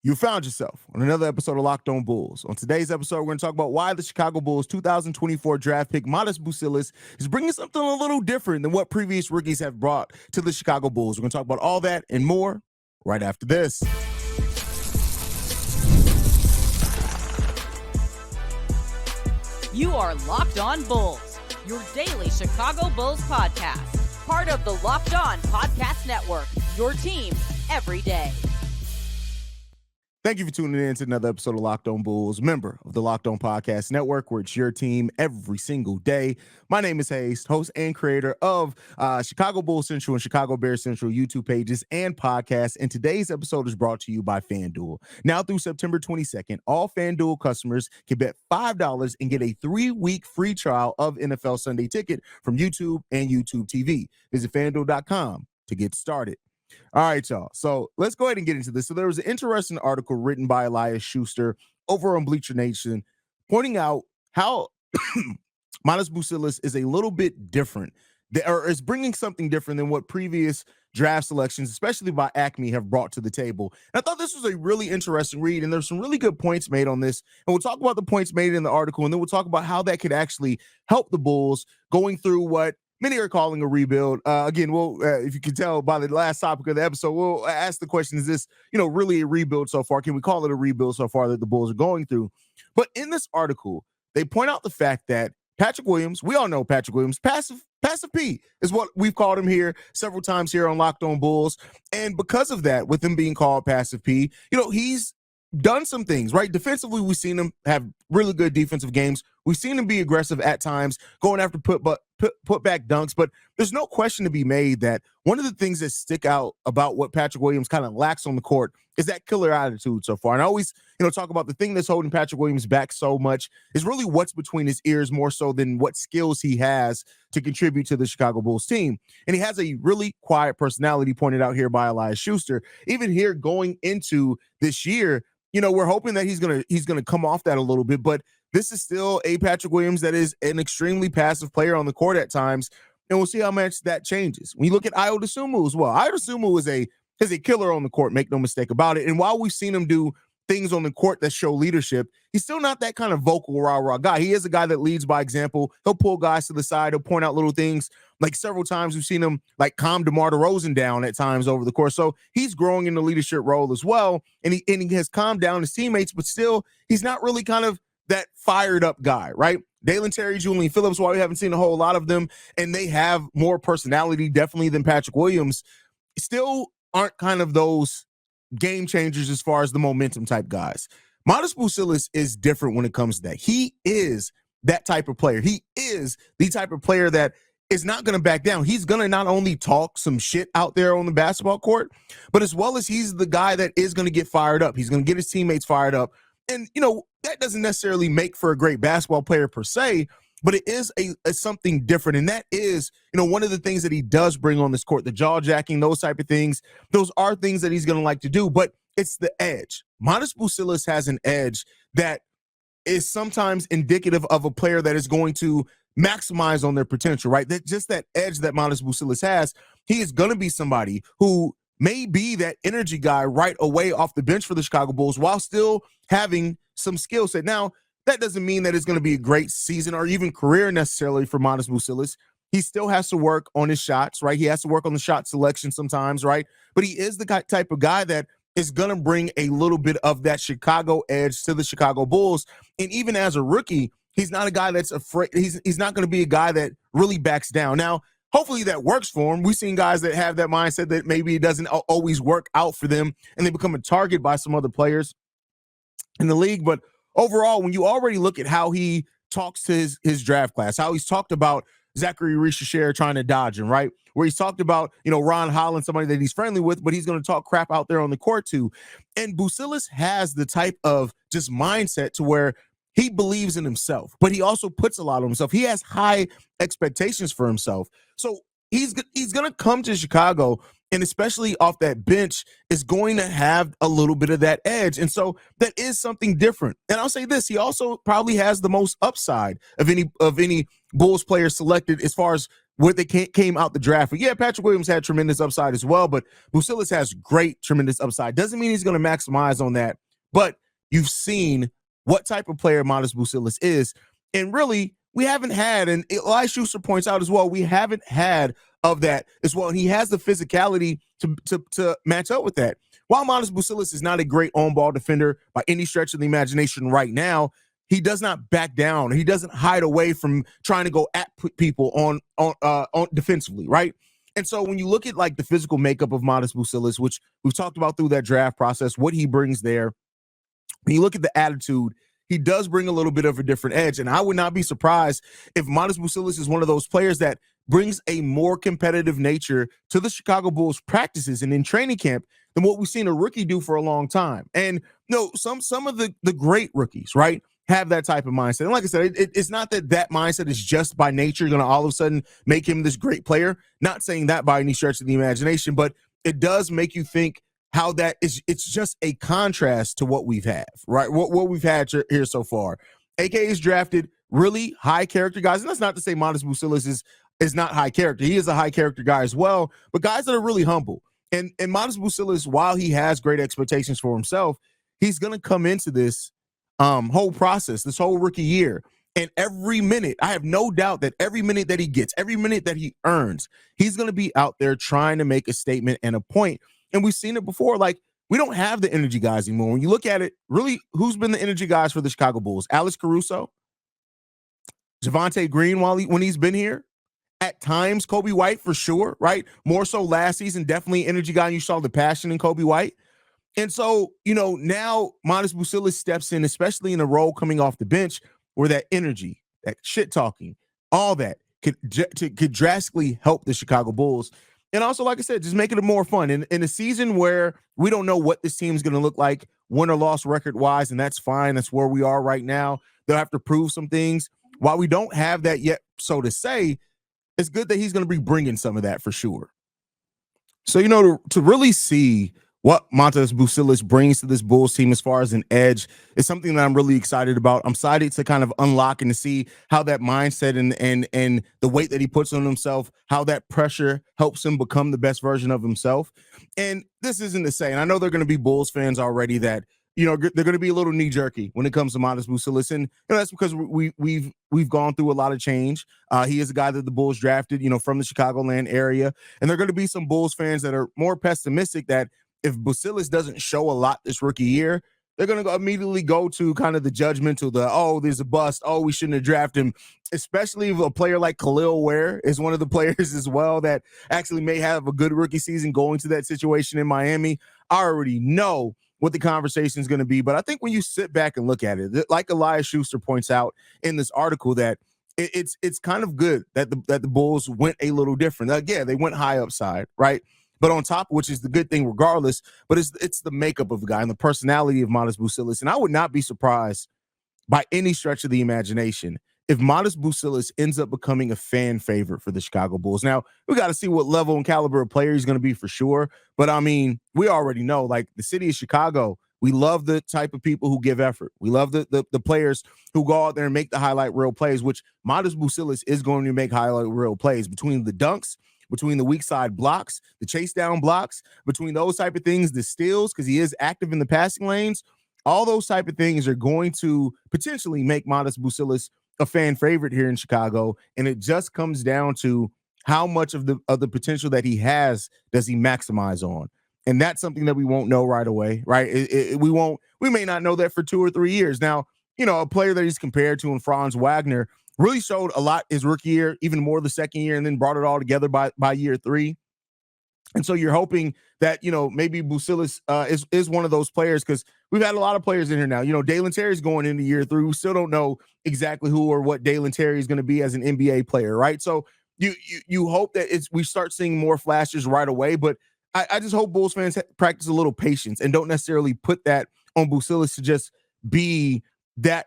You found yourself on another episode of Locked On Bulls. On today's episode, we're going to talk about why the Chicago Bulls 2024 draft pick Matas Buzelis is bringing something a little different than what previous rookies have brought to the Chicago Bulls. We're going to talk about all that and more right after this. You are Locked On Bulls, your daily Chicago Bulls podcast. Part of the Locked On Podcast Network, your team every day. Thank you for tuning in to another episode of Locked On Bulls, member of the Locked On Podcast Network, where it's your team every single day. My name is Haize, host and creator of Chicago Bulls Central and Chicago Bears Central YouTube pages and podcasts. And today's episode is brought to you by FanDuel. Now through September 22nd, all FanDuel customers can bet $5 and get a 3-week free trial of NFL Sunday Ticket from YouTube and YouTube TV. Visit FanDuel.com to get started. All right, y'all. So let's go ahead and get into this. So there was an interesting article written by Elias Schuster over on Bleacher Nation pointing out how Matas Buzelis is a little bit different, or is bringing something different than what previous draft selections, especially by Acme, have brought to the table. And I thought this was a really interesting read, and there's some really good points made on this. And we'll talk about the points made in the article, and then we'll talk about how that could actually help the Bulls going through what many are calling a rebuild. Again, we'll, if you can tell by the last topic of the episode, we'll ask the question, is this, really a rebuild so far? Can we call it a rebuild so far that the Bulls are going through? But in this article, they point out the fact that Patrick Williams, we all know Patrick Williams, passive P is what we've called him here several times here on Locked On Bulls. And because of that, with him being called passive P, he's done some things, right? Defensively, we've seen him have really good defensive games. We've seen him be aggressive at times, going after put back dunks, but there's no question to be made that one of the things that stick out about what Patrick Williams kind of lacks on the court is that killer attitude so far. And I always, talk about the thing that's holding Patrick Williams back so much is really what's between his ears more so than what skills he has to contribute to the Chicago Bulls team. And he has a really quiet personality, pointed out here by Elias Schuster. Even here going into this year, we're hoping that he's gonna come off that a little bit, but this is still a Patrick Williams that is an extremely passive player on the court at times, and we'll see how much that changes. When you look at Ayo Dosunmu as well, Ayo Dosunmu is a killer on the court, make no mistake about it. And while we've seen him do things on the court that show leadership, he's still not that kind of vocal rah-rah guy. He is a guy that leads by example. He'll pull guys to the side. He'll point out little things. Like several times we've seen him calm DeMar DeRozan down at times over the course. So he's growing in the leadership role as well. And he has calmed down his teammates, but still he's not really kind of that fired up guy, right? Dalen Terry, Julian Phillips, while we haven't seen a whole lot of them, and they have more personality definitely than Patrick Williams, still aren't kind of those game changers as far as the momentum type guys. Matas Buzelis is different when it comes to that. He is that type of player. He is the type of player that is not going to back down. He's going to not only talk some shit out there on the basketball court, but as well as he's the guy that is going to get fired up. He's going to get his teammates fired up. And, that doesn't necessarily make for a great basketball player per se, but it is a something different. And that is, one of the things that he does bring on this court, the jaw jacking, those type of things. Those are things that he's going to like to do, but it's the edge. Matas Buzelis has an edge that is sometimes indicative of a player that is going to maximize on their potential, right? That edge that Matas Buzelis has, he is going to be somebody who may be that energy guy right away off the bench for the Chicago Bulls while still having some skill set. Now, that doesn't mean that it's going to be a great season or even career necessarily for Matas Buzelis. He still has to work on his shots, right? He has to work on the shot selection sometimes, right? But he is the type of guy that is going to bring a little bit of that Chicago edge to the Chicago Bulls. And even as a rookie, he's not a guy that's afraid. He's not going to be a guy that really backs down. Now, hopefully that works for him. We've seen guys that have that mindset that maybe it doesn't always work out for them and they become a target by some other players in the league. But overall, when you already look at how he talks to his draft class, how he's talked about Zachary Richer trying to dodge him, right? Where he's talked about, Ron Holland, somebody that he's friendly with, but he's going to talk crap out there on the court too. And Buzelis has the type of just mindset to where he believes in himself, but he also puts a lot on himself. He has high expectations for himself. So he's going to come to Chicago, and especially off that bench, is going to have a little bit of that edge. And so that is something different. And I'll say this, he also probably has the most upside of any Bulls players selected as far as what they came out the draft. But yeah, Patrick Williams had tremendous upside as well, but Buzelis has tremendous upside. Doesn't mean he's going to maximize on that, but you've seen what type of player Matas Buzelis is. And really, we haven't had, and Eli Schuster points out as well, we haven't had of that as well. And he has the physicality to match up with that. While Matas Buzelis is not a great on-ball defender by any stretch of the imagination right now, he does not back down. He doesn't hide away from trying to go at people on defensively, right? And so when you look at like the physical makeup of Matas Buzelis, which we've talked about through that draft process, what he brings there, when you look at the attitude, he does bring a little bit of a different edge. And I would not be surprised if Matas Buzelis is one of those players that brings a more competitive nature to the Chicago Bulls practices and in training camp than what we've seen a rookie do for a long time. And no, some of the great rookies, right, have that type of mindset. And like I said, it's not that mindset is just by nature going to all of a sudden make him this great player. Not saying that by any stretch of the imagination, but it does make you think how that is. It's just a contrast to what we've had, right? What we've had here so far. AK is drafted really high character guys. And that's not to say Matas Buzelis is not high character. He is a high character guy as well, but guys that are really humble. And Matas Buzelis, while he has great expectations for himself, he's going to come into this whole process, this whole rookie year. And every minute, I have no doubt that every minute that he gets, every minute that he earns, he's going to be out there trying to make a statement and a point. And we've seen it before. Like, we don't have the energy guys anymore. When you look at it, really, who's been the energy guys for the Chicago Bulls? Alex Caruso, Javonte Green when he's been here. At times, Kobe White for sure, right? More so last season, definitely energy guy. You saw the passion in Kobe White. And so, now Matas Buzelis steps in, especially in a role coming off the bench where that energy, that shit talking, all that could drastically help the Chicago Bulls. And also, like I said, just make it more fun. In a season where we don't know what this team is going to look like, win or loss record-wise, and that's fine. That's where we are right now. They'll have to prove some things. While we don't have that yet, so to say, it's good that he's going to be bringing some of that for sure. So, to really see what Matas Buzelis brings to this Bulls team as far as an edge is something that I'm really excited about. I'm excited to kind of unlock and to see how that mindset and the weight that he puts on himself, how that pressure helps him become the best version of himself. And this isn't to say, and I know they're going to be Bulls fans already that, they're going to be a little knee-jerky when it comes to Matas Buzelis. And that's because we've gone through a lot of change. He is a guy that the Bulls drafted, from the Chicagoland area. And there are going to be some Bulls fans that are more pessimistic that if Buzelis doesn't show a lot this rookie year, they're going to immediately go to kind of the judgmental, there's a bust. Oh, we shouldn't have drafted him, especially if a player like Khalil Ware is one of the players as well that actually may have a good rookie season going to that situation in Miami. I already know what the conversation is going to be. But I think when you sit back and look at it, like Elias Schuster points out in this article, that it's kind of good that the Bulls went a little different. Again, they went high upside, right? But on top, which is the good thing regardless, but it's the makeup of the guy and the personality of Matas Buzelis. And I would not be surprised by any stretch of the imagination if Matas Buzelis ends up becoming a fan favorite for the Chicago Bulls. Now, we got to see what level and caliber of player he's going to be for sure. But, I mean, we already know, like, the city of Chicago, we love the type of people who give effort. We love the players who go out there and make the highlight reel plays, which Matas Buzelis is going to make highlight reel plays between the dunks, between the weak side blocks, the chase down blocks, between those type of things, the steals, because he is active in the passing lanes. All those type of things are going to potentially make Matas Buzelis a fan favorite here in Chicago. And it just comes down to how much of the potential that he has does he maximize on. And that's something that we won't know right away, right? We may not know that for 2 or 3 years. Now, a player that he's compared to in Franz Wagner really showed a lot his rookie year, even more the second year, and then brought it all together by year 3. And so you're hoping that, maybe Buzelis is one of those players, because we've had a lot of players in here now. Dalen Terry's going into year 3. We still don't know exactly who or what Dalen Terry is going to be as an NBA player, right? So you hope that we start seeing more flashes right away. But I just hope Bulls fans practice a little patience and don't necessarily put that on Buzelis to just be that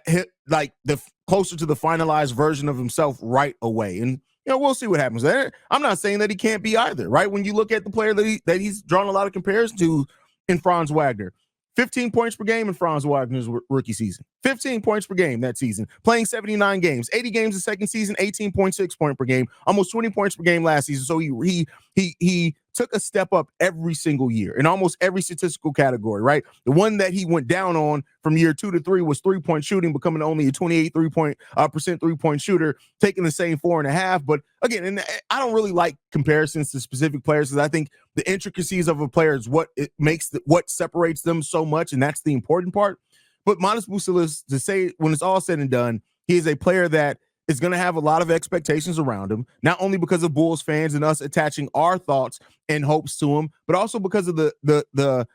hit, like the closer to the finalized version of himself right away. And we'll see what happens there. I'm not saying that he can't be either, right? When you look at the player that he's drawn a lot of comparisons to in Franz Wagner, 15 points per game in Franz Wagner's rookie season. 15 points per game that season. Playing 79 games, 80 games the second season, 18.6 points per game, almost 20 points per game last season. So he took a step up every single year in almost every statistical category, right? The one that he went down on from year 2 to 3 was 3-point shooting, becoming only a 28 percent 3-point shooter, taking the same 4.5. But again, and I don't really like comparisons to specific players because I think the intricacies of a player is what it makes what separates them so much, and that's the important part. But Matas Buzelis, to say when it's all said and done, he is a player that is going to have a lot of expectations around him, not only because of Bulls fans and us attaching our thoughts and hopes to him, but also because of the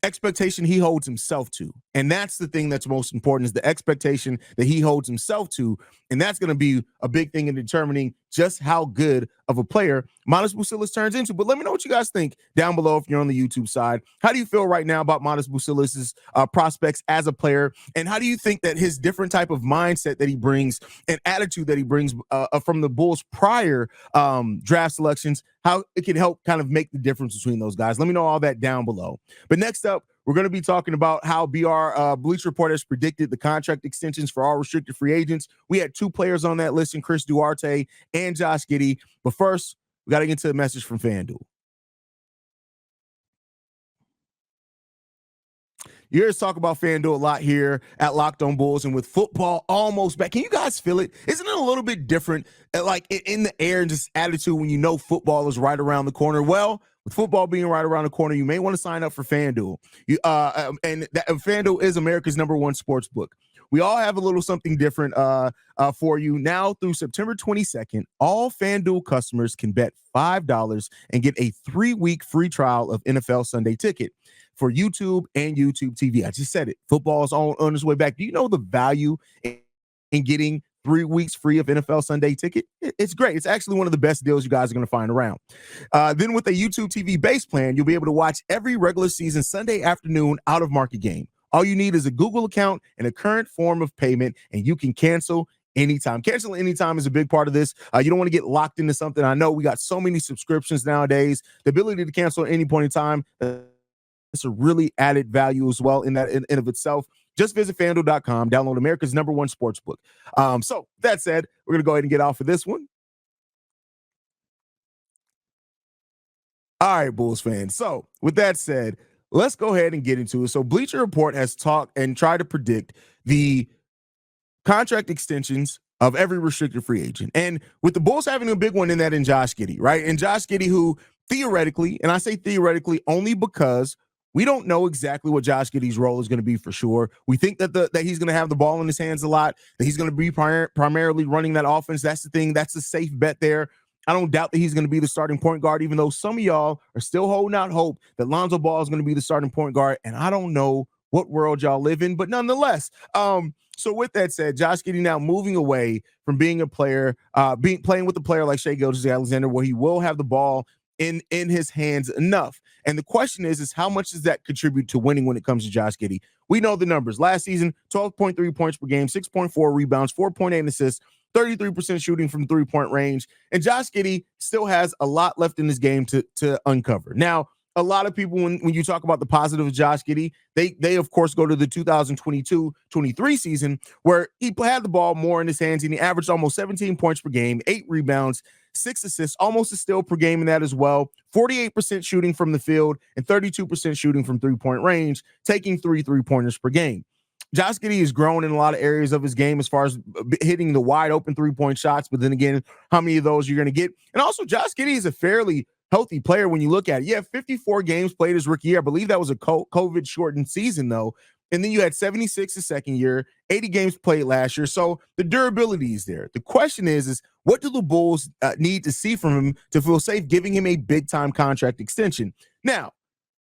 expectation he holds himself to. And that's the thing that's most important, is the expectation that he holds himself to. And that's going to be a big thing in determining just how good of a player Matas Buzelis turns into. But let me know what you guys think down below if you're on the YouTube side. How do you feel right now about Matas Buzelis' prospects as a player? And how do you think that his different type of mindset that he brings and attitude that he brings from the Bulls' prior draft selections, how it can help kind of make the difference between those guys? Let me know all that down below. But next up, we're going to be talking about how BR Bleacher Report has predicted the contract extensions for all restricted free agents. We had 2 players on that list, in Chris Duarte and Josh Giddey. But first, we got to get to a message from FanDuel. You hear us talk about FanDuel a lot here at Locked On Bulls, and with football almost back, can you guys feel it? Isn't it a little bit different, like in the air and just attitude when you know football is right around the corner? Well, with football being right around the corner, you may want to sign up for FanDuel. FanDuel is America's #1 sports book. We all have a little something different for you. Now through September 22nd, all FanDuel customers can bet $5 and get a 3-week free trial of NFL Sunday Ticket for YouTube and YouTube TV. I just said it. Football is on its way back. Do you know the value in getting 3 weeks free of NFL Sunday Ticket? It's great. It's actually one of the best deals you guys are going to find around. Then with a YouTube TV base plan, you'll be able to watch every regular season Sunday afternoon out-of-market game. All you need is a Google account and a current form of payment, and you can cancel anytime. Canceling anytime is a big part of this. You don't want to get locked into something. I know we got so many subscriptions nowadays. The ability to cancel at any point in time, it's a really added value as well in that in of itself. Just visit FanDuel.com, download America's #1 sportsbook. So that said, we're going to go ahead and get off of this one. All right, Bulls fans. So with that said, let's go ahead and get into it. So Bleacher Report has talked and tried to predict the contract extensions of every restricted free agent. And with the Bulls having a big one in that in Josh Giddey, right? And Josh Giddey, who theoretically, and I say theoretically only because we don't know exactly what Josh Giddey's role is going to be for sure. We think that that he's going to have the ball in his hands a lot, that he's going to be primarily running that offense. That's the thing. That's a safe bet there. I don't doubt that he's going to be the starting point guard, even though some of y'all are still holding out hope that Lonzo Ball is going to be the starting point guard. And I don't know what world y'all live in, but nonetheless, so with that said, Josh Giddey now moving away from being a player, playing with a player like Shai Gilgeous-Alexander, where he will have the ball in his hands enough. And the question is how much does that contribute to winning when it comes to Josh Giddey? We know the numbers. Last season, 12.3 points per game, 6.4 rebounds, 4.8 assists, 33% shooting from 3-point range. And Josh Giddey still has a lot left in this game to uncover. Now, a lot of people, when you talk about the positive of Josh Giddey, they of course go to the 2022-23 season where he had the ball more in his hands and he averaged almost 17 points per game, 8 rebounds, 6 assists, almost a steal per game in that as well, 48% shooting from the field and 32% shooting from 3-point range, taking 3 3-pointers per game. Josh Giddey has grown in a lot of areas of his game as far as hitting the wide open 3-point shots, but then again, how many of those you're going to get? And also, Josh Giddey is a fairly healthy player when you look at it. Yeah, 54 games played his rookie year. I believe that was a COVID shortened season though. And then you had 76 the second year, 80 games played last year. So the durability is there. The question is what do the Bulls need to see from him to feel safe giving him a big time contract extension? Now,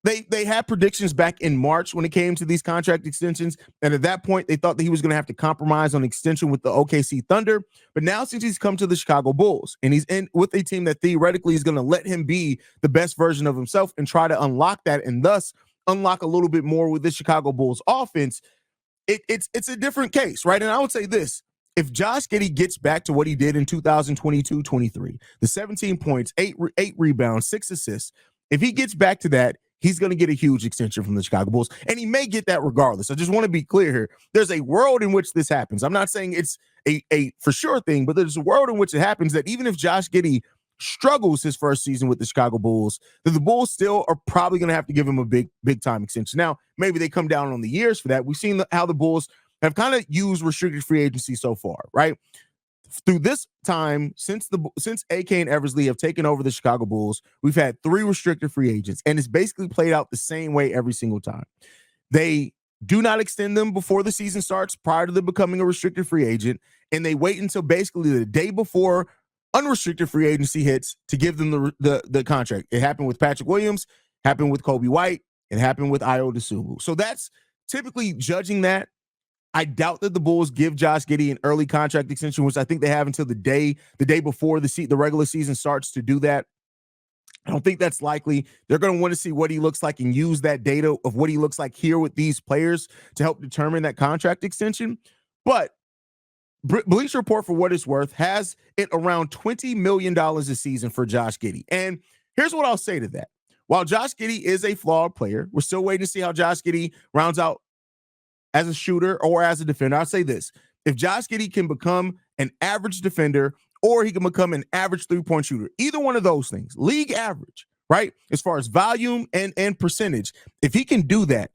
They had predictions back in March when it came to these contract extensions. And at that point, they thought that he was going to have to compromise on extension with the OKC Thunder. But now since he's come to the Chicago Bulls and he's in with a team that theoretically is going to let him be the best version of himself and try to unlock that and thus unlock a little bit more with the Chicago Bulls offense, it's a different case, right? And I would say this. If Josh Giddey gets back to what he did in 2022-23, the 17 points, 8 rebounds, 6 assists, if he gets back to that, he's going to get a huge extension from the Chicago Bulls, and he may get that regardless. I just want to be clear here. There's a world in which this happens. I'm not saying it's a for sure thing, but there's a world in which it happens that even if Josh Giddey struggles his first season with the Chicago Bulls, that the Bulls still are probably going to have to give him a big time extension. Now, maybe they come down on the years for that. We've seen how the Bulls have kind of used restricted free agency so far, right? Through this time, since AK and Eversley have taken over the Chicago Bulls, we've had 3 restricted free agents, and it's basically played out the same way every single time. They do not extend them before the season starts prior to them becoming a restricted free agent, and they wait until basically the day before unrestricted free agency hits to give them the contract. It happened with Patrick Williams, happened with Kobe White, it happened with Ayo Dosunmu. So that's typically judging that. I doubt that the Bulls give Josh Giddey an early contract extension, which I think they have until the day before the regular season starts to do that. I don't think that's likely. They're going to want to see what he looks like and use that data of what he looks like here with these players to help determine that contract extension. But Bleacher Report, for what it's worth, has it around $20 million a season for Josh Giddey. And here's what I'll say to that. While Josh Giddey is a flawed player, we're still waiting to see how Josh Giddey rounds out as a shooter or as a defender. I'll say this. If Josh Giddey can become an average defender or he can become an average three-point shooter, either one of those things, league average, right? As far as volume and percentage, if he can do that,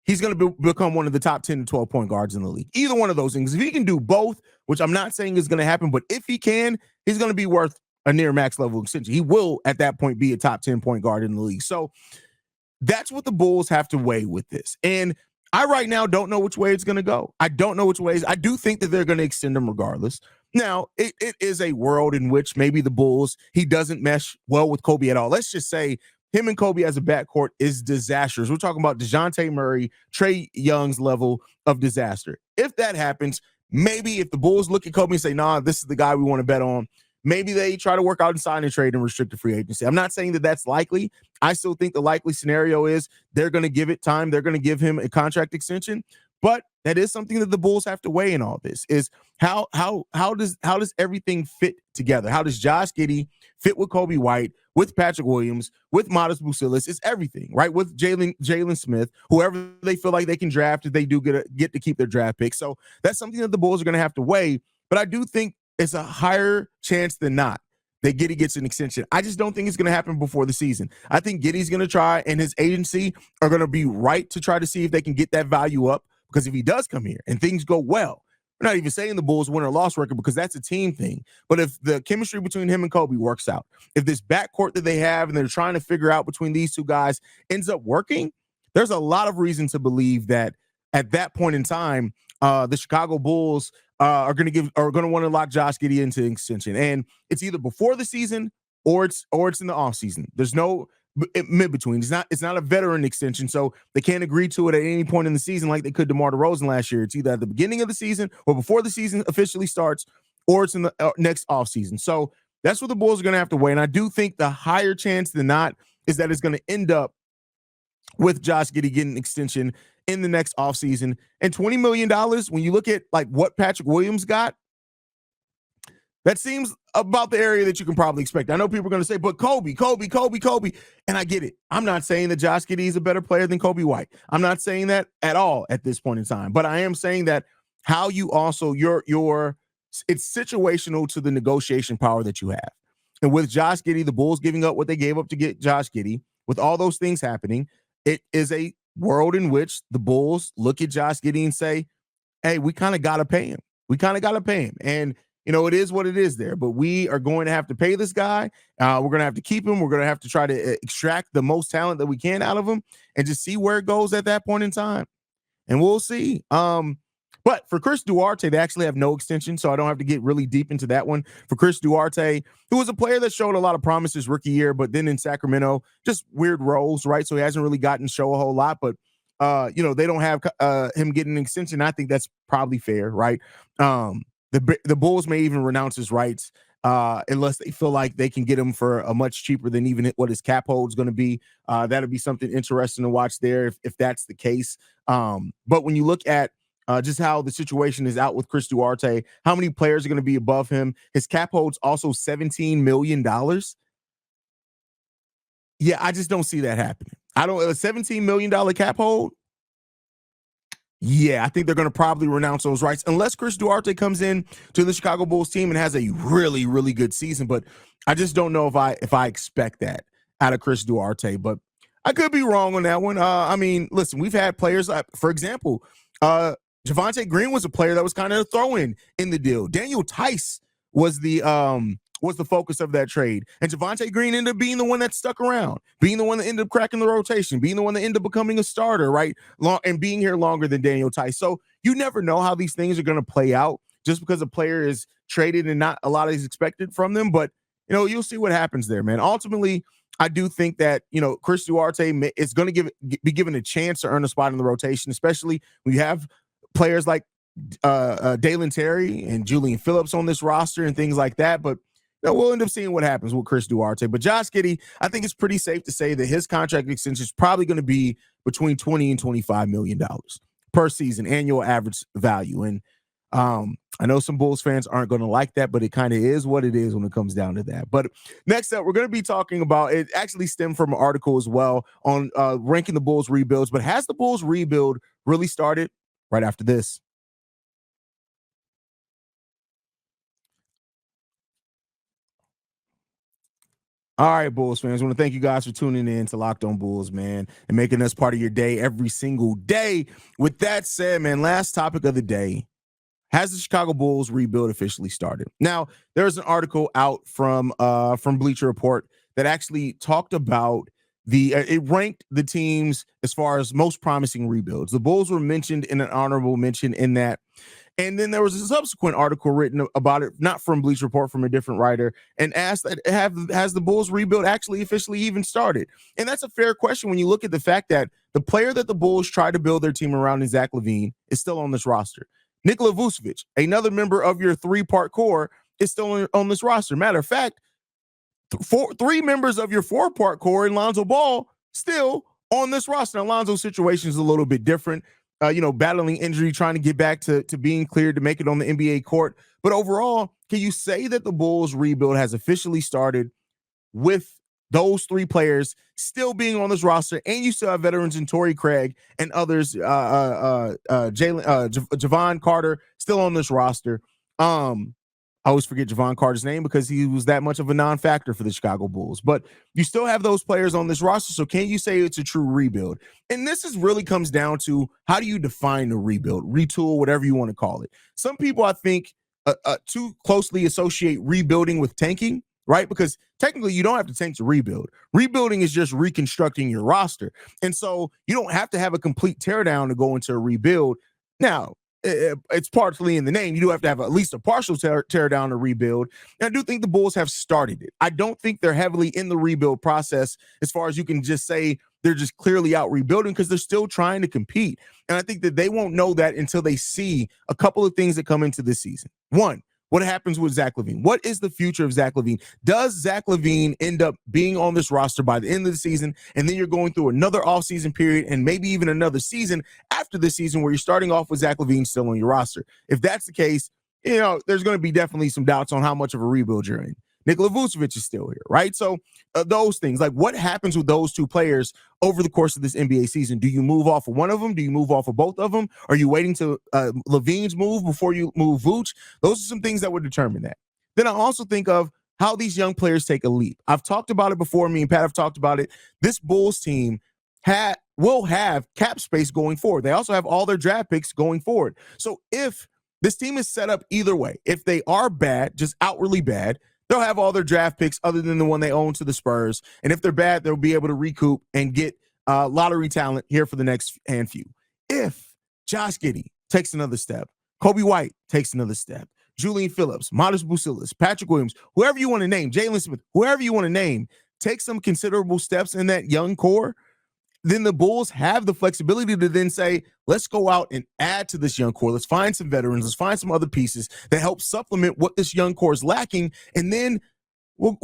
he's going to become one of the top 10 to 12 point guards in the league. Either one of those things. If he can do both, which I'm not saying is going to happen, but if he can, he's going to be worth a near max level extension. He will at that point be a top 10 point guard in the league. So that's what the Bulls have to weigh with this. And I right now don't know which way it's going to go. I don't know which ways. I do think that they're going to extend him regardless. Now, it is a world in which maybe the Bulls, he doesn't mesh well with Kobe at all. Let's just say him and Kobe as a backcourt is disastrous. We're talking about DeJounte Murray, Trae Young's level of disaster. If that happens, maybe if the Bulls look at Kobe and say, nah, this is the guy we want to bet on, maybe they try to work out and sign and trade and restricted free agency. I'm not saying that that's likely. I still think the likely scenario is they're going to give it time. They're going to give him a contract extension. But that is something that the Bulls have to weigh in all this is how does everything fit together? How does Josh Giddey fit with Kobe White, with Patrick Williams, with Matas Buzelis? It's everything, right? With Jalen Smith, whoever they feel like they can draft if they do get to keep their draft pick. So that's something that the Bulls are going to have to weigh. But I do think it's a higher chance than not that Giddey gets an extension. I just don't think it's going to happen before the season. I think Giddey's going to try, and his agency are going to be right to try to see if they can get that value up, because if he does come here and things go well, we're not even saying the Bulls win or loss record because that's a team thing. But if the chemistry between him and Kobe works out, if this backcourt that they have and they're trying to figure out between these two guys ends up working, there's a lot of reason to believe that at that point in time, the Chicago Bulls are going to want to lock Josh Giddey into an extension, and it's either before the season or it's in the offseason. There's no mid between. It's not a veteran extension, so they can't agree to it at any point in the season like they could DeMar DeRozan last year. It's either at the beginning of the season or before the season officially starts, or it's in the next offseason. So that's what the Bulls are going to have to weigh, and I do think the higher chance than not is that it's going to end up with Josh Giddey getting an extension in the next offseason. And $20 million, when you look at like what Patrick Williams got, that seems about the area that you can probably expect. I know people are going to say, but Kobe. And I get it. I'm not saying that Josh Giddey is a better player than Kobe White. I'm not saying that at all at this point in time. But I am saying that how you also, it's situational to the negotiation power that you have. And with Josh Giddey, the Bulls giving up what they gave up to get Josh Giddey, with all those things happening, it is a world in which the Bulls look at Josh Giddey and say, hey, we kind of got to pay him. And, it is what it is there. But we are going to have to pay this guy. We're going to have to keep him. We're going to have to try to extract the most talent that we can out of him and just see where it goes at that point in time. And we'll see. But for Chris Duarte, they actually have no extension, so I don't have to get really deep into that one. For Chris Duarte, who was a player that showed a lot of promise his rookie year, but then in Sacramento, just weird roles, right? So he hasn't really gotten to show a whole lot, but, they don't have him getting an extension. I think that's probably fair, right? The Bulls may even renounce his rights unless they feel like they can get him for a much cheaper than even what his cap hold is going to be. That'll be something interesting to watch there if that's the case. But when you look at just how the situation is out with Chris Duarte, how many players are going to be above him? His cap hold's also $17 million. Yeah, I just don't see that happening. I don't, a $17 million cap hold. Yeah, I think they're going to probably renounce those rights unless Chris Duarte comes in to the Chicago Bulls team and has a really, really good season. But I just don't know if I expect that out of Chris Duarte. But I could be wrong on that one. I mean, listen, we've had players, for example, Javonte Green was a player that was kind of a throw-in in the deal. Daniel Tice was the focus of that trade. And Javonte Green ended up being the one that stuck around, being the one that ended up cracking the rotation, being the one that ended up becoming a starter, right? And being here longer than Daniel Tice. So you never know how these things are going to play out just because a player is traded and not a lot is expected from them. But, you'll see what happens there, man. Ultimately, I do think that, Chris Duarte is going to be given a chance to earn a spot in the rotation, especially when you have players like Dalen Terry and Julian Phillips on this roster and things like that. But we'll end up seeing what happens with Chris Duarte. But Josh Giddey, I think it's pretty safe to say that his contract extension is probably going to be between $20 and $25 million per season, annual average value. And I know some Bulls fans aren't going to like that, but it kind of is what it is when it comes down to that. But next up, we're going to be talking about, it actually stemmed from an article as well on ranking the Bulls rebuilds. But has the Bulls rebuild really started? Right after this. All right, Bulls fans, I want to thank you guys for tuning in to Locked On Bulls, man, and making us part of your day every single day. With that said, man, last topic of the day. Has the Chicago Bulls rebuild officially started? Now, there's an article out from Bleacher Report that actually talked about it ranked the teams as far as most promising rebuilds. The Bulls were mentioned in an honorable mention in that. And then there was a subsequent article written about it, not from Bleacher Report, from a different writer, and asked that has the Bulls rebuild actually officially even started? And that's a fair question when you look at the fact that the player that the Bulls tried to build their team around in Zach LaVine is still on this roster. Nikola Vucevic, another member of your three-part core, is still on this roster. Matter of fact, three members of your four-part core and Lonzo Ball still on this roster. Now, Lonzo's situation is a little bit different, battling injury, trying to get back to being cleared to make it on the NBA court. But overall, can you say that the Bulls rebuild has officially started with those three players still being on this roster, and you still have veterans in Torrey Craig and others, Javon Carter still on this roster? I always forget Javon Carter's name because he was that much of a non-factor for the Chicago Bulls. But you still have those players on this roster, so can you say it's a true rebuild? And this really comes down to, how do you define a rebuild, retool, whatever you want to call it? Some people, I think, too closely associate rebuilding with tanking, right? Because technically you don't have to tank to rebuild. Rebuilding is just reconstructing your roster. And so you don't have to have a complete teardown to go into a rebuild. Now, it's partially in the name. You do have to have at least a partial tear down to rebuild. And I do think the Bulls have started it. I don't think they're heavily in the rebuild process as far as you can just say they're just clearly out rebuilding, because they're still trying to compete. And I think that they won't know that until they see a couple of things that come into this season. One, what happens with Zach LaVine? What is the future of Zach LaVine? Does Zach LaVine end up being on this roster by the end of the season, and then you're going through another offseason period and maybe even another season after the season where you're starting off with Zach LaVine still on your roster? If that's the case, there's going to be definitely some doubts on how much of a rebuild you're in. Nikola Vucevic is still here, right? So those things, like what happens with those two players over the course of this NBA season? Do you move off of one of them? Do you move off of both of them? Are you waiting to LaVine's move before you move Vooch? Those are some things that would determine that. Then I also think of how these young players take a leap. I've talked about it before. Me and Pat have talked about it. This Bulls team will have cap space going forward. They also have all their draft picks going forward. So if this team is set up either way, if they are bad, just outwardly bad, they'll have all their draft picks other than the one they own to the Spurs. And if they're bad, they'll be able to recoup and get lottery talent here for the next few. If Josh Giddey takes another step, Kobe White takes another step, Julian Phillips, Matas Buzelis, Patrick Williams, whoever you want to name, Jalen Smith, whoever you want to name, take some considerable steps in that young core, then the Bulls have the flexibility to then say, let's go out and add to this young core. Let's find some veterans. Let's find some other pieces that help supplement what this young core is lacking. And then we'll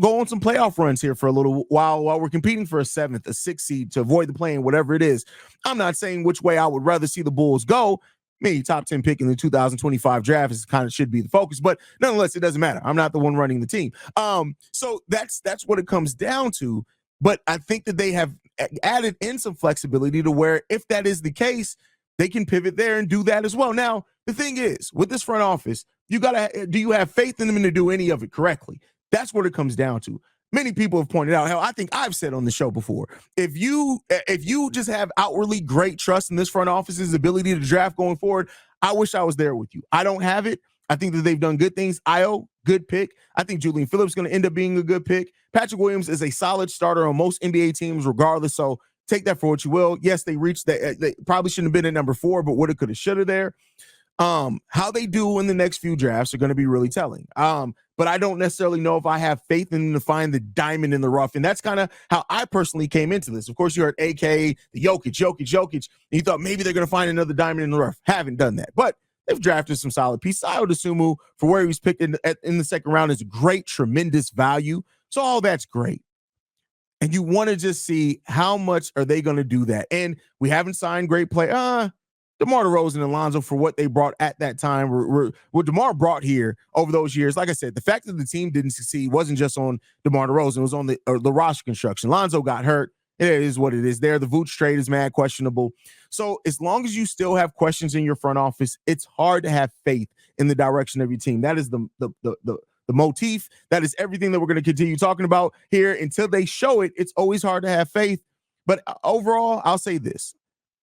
go on some playoff runs here for a little while we're competing for a 7th, a 6th seed to avoid the play-in, whatever it is. I'm not saying which way I would rather see the Bulls go. Me, top 10 pick in the 2025 draft is kind of should be the focus, but nonetheless, it doesn't matter. I'm not the one running the team. So that's what it comes down to. But I think that they have added in some flexibility to where if that is the case, they can pivot there and do that as well. Now, the thing is, with this front office, do you have faith in them to do any of it correctly? That's what it comes down to. Many people have pointed out how I think I've said on the show before, if you just have outwardly great trust in this front office's ability to draft going forward, I wish I was there with you. I don't have it. I think that they've done good things. Io, good pick. I think Julian Phillips is going to end up being a good pick. Patrick Williams is a solid starter on most NBA teams regardless, so take that for what you will. Yes, they reached that. They probably shouldn't have been at number 4, but woulda, coulda, shoulda there. How they do in the next few drafts are going to be really telling. But I don't necessarily know if I have faith in them to find the diamond in the rough. And that's kind of how I personally came into this. Of course, you heard AK, the Jokic, and you thought maybe they're going to find another diamond in the rough. Haven't done that. But they've drafted some solid pieces. Ayo Dosunmu, for where he was picked in the second round, is great, tremendous value. So all that's great. And you want to just see how much are they going to do that. And we haven't signed great play. DeMar DeRozan and Lonzo for what they brought at that time. What DeMar brought here over those years, like I said, the fact that the team didn't succeed wasn't just on DeMar DeRozan. It was on the roster construction. Lonzo got hurt. It is what it is there. The Vooch trade is mad questionable. So as long as you still have questions in your front office, it's hard to have faith in the direction of your team. That is the motif. That is everything that we're going to continue talking about here until they show it. It's always hard to have faith. But overall, I'll say this.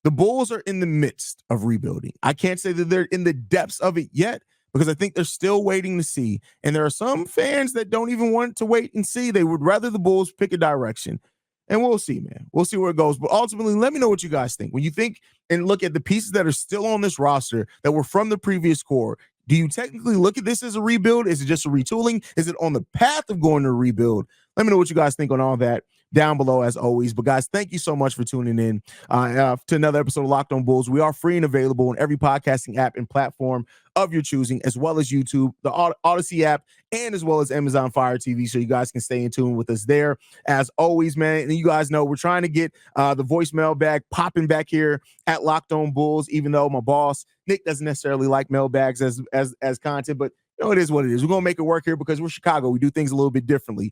The Bulls are in the midst of rebuilding. I can't say that they're in the depths of it yet because I think they're still waiting to see. And there are some fans that don't even want to wait and see. They would rather the Bulls pick a direction. And we'll see, man. We'll see where it goes. But ultimately, let me know what you guys think. When you think and look at the pieces that are still on this roster that were from the previous core, do you technically look at this as a rebuild? Is it just a retooling? Is it on the path of going to rebuild? Let me know what you guys think on all that down below as always. But guys, thank you so much for tuning in to another episode of Locked On Bulls. We are free and available on every podcasting app and platform of your choosing, as well as YouTube, the Odyssey app, and as well as Amazon Fire TV, so you guys can stay in tune with us there. As always, man, and you guys know we're trying to get the voicemail bag popping back here at Locked On Bulls, even though my boss, Nick, doesn't necessarily like mailbags as content, but you know, it is what it is. We're going to make it work here because we're Chicago. We do things a little bit differently.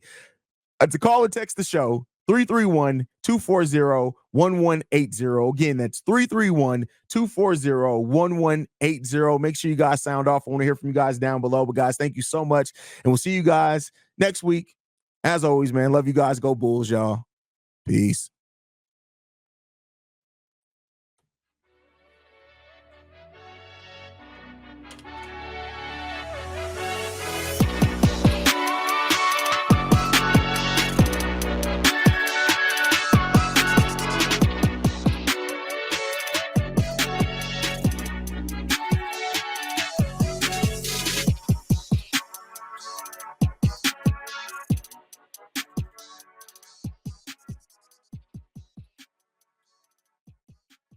To call or text the show, 331-240-1180. Again, that's 331-240-1180. Make sure you guys sound off. I want to hear from you guys down below. But guys, thank you so much. And we'll see you guys next week. As always, man, love you guys. Go Bulls, y'all. Peace.